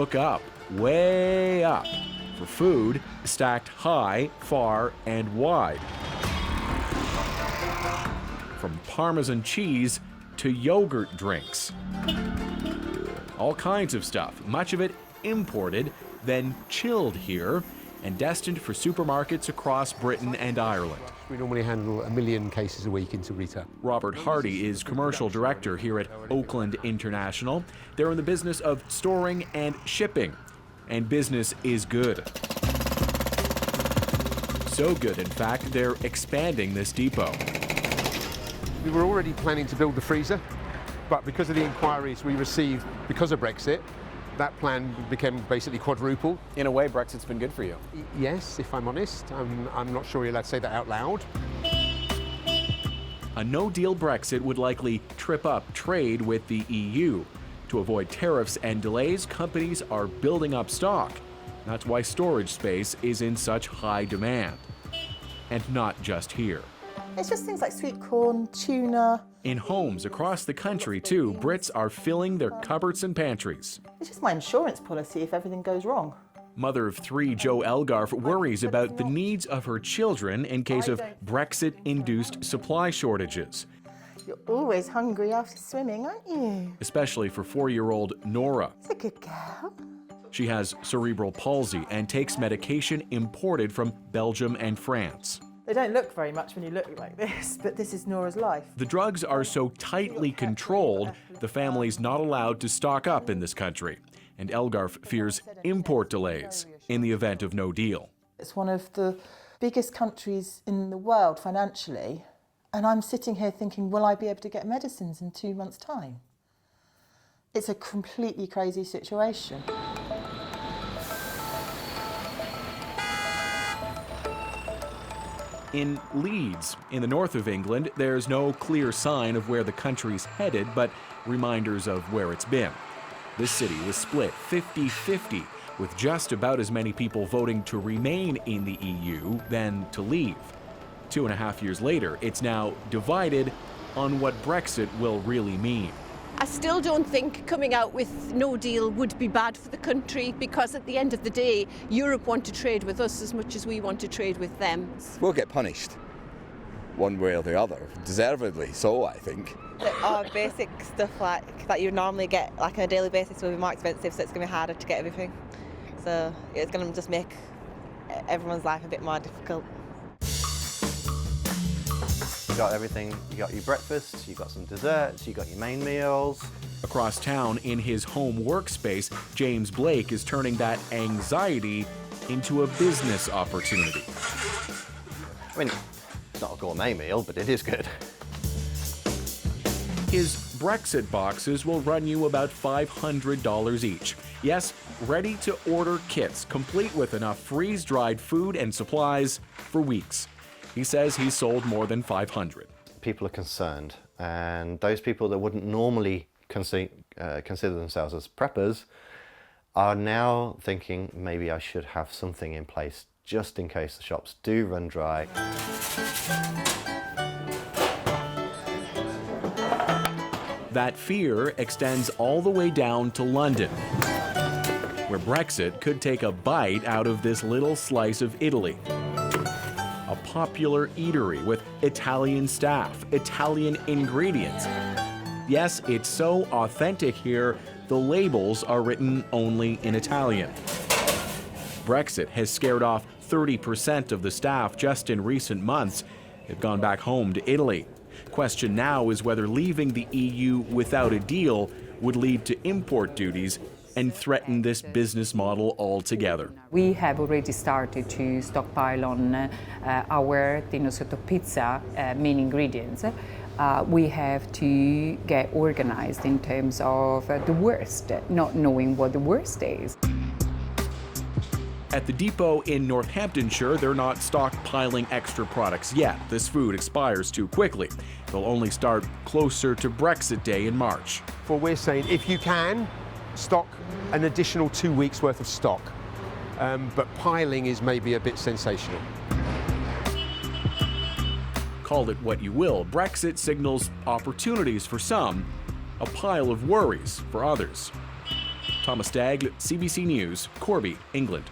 look up, way up, for food stacked high, far, and wide. From Parmesan cheese to yogurt drinks. All kinds of stuff, much of it imported, then chilled here, and destined for supermarkets across Britain and Ireland. We normally handle 1 million cases a week into retail. Robert Hardy is commercial director here at Oakland International. They're in the business of storing and shipping, and business is good. So good, in fact, they're expanding this depot. We were already planning to build the freezer, but because of the inquiries we received because of Brexit, that plan became basically quadruple. In a way, Brexit's been good for you. Yes, if I'm honest. I'm not sure you're allowed to say that out loud. A no-deal Brexit would likely trip up trade with the EU. To avoid tariffs and delays, companies are building up stock. That's why storage space is in such high demand. And not just here. It's just things like sweet corn, tuna. In homes across the country, too, Brits are filling their cupboards and pantries. It's just my insurance policy if everything goes wrong. Mother of 3 Jo Elgarf worries about the needs of her children in case of Brexit-induced supply shortages. You're always hungry after swimming, aren't you? Especially for 4-year-old Nora. It's a good girl. She has cerebral palsy and takes medication imported from Belgium and France. They don't look very much when you look like this, but this is Nora's life. The drugs are so tightly controlled, the family's not allowed to stock up in this country. And Elgarf fears import delays in the event of no deal. It's one of the biggest countries in the world financially, and I'm sitting here thinking, will I be able to get medicines in 2 months' time? It's a completely crazy situation. In Leeds, in the north of England, there's no clear sign of where the country's headed, but reminders of where it's been. This city was split 50-50, with just about as many people voting to remain in the EU than to leave. 2.5 years later, it's now divided on what Brexit will really mean. I still don't think coming out with no deal would be bad for the country, because at the end of the day, Europe want to trade with us as much as we want to trade with them. We'll get punished, one way or the other, deservedly so, I think. Our basic stuff like that you normally get like on a daily basis will be more expensive, so it's going to be harder to get everything. So it's going to just make everyone's life a bit more difficult. You got everything, you got your breakfast, you got some desserts, you got your main meals. Across town in his home workspace, James Blake is turning that anxiety into a business opportunity. I mean, it's not a gourmet meal, but it is good. His Brexit boxes will run you about $500 each. Yes, ready-to-order kits, complete with enough freeze-dried food and supplies for weeks. He says he's sold more than 500. People are concerned, and those people that wouldn't normally consider themselves as preppers are now thinking maybe I should have something in place just in case the shops do run dry. That fear extends all the way down to London, where Brexit could take a bite out of this little slice of Italy. A popular eatery with Italian staff, Italian ingredients. Yes, it's so authentic here, the labels are written only in Italian. Brexit has scared off 30% of the staff just in recent months. They've gone back home to Italy. Question now is whether leaving the EU without a deal would lead to import duties and threaten this business model altogether. We have already started to stockpile on our Tino Sotto Pizza main ingredients. We have to get organized in terms of the worst, not knowing what the worst is. At the depot in Northamptonshire, they're not stockpiling extra products yet. This food expires too quickly. They'll only start closer to Brexit Day in March. Well, we're saying if you can, stock an additional 2 weeks worth of stock. But piling is maybe a bit sensational. Call it what you will, Brexit signals opportunities for some, a pile of worries for others. Thomas Stagg, CBC News, Corby, England.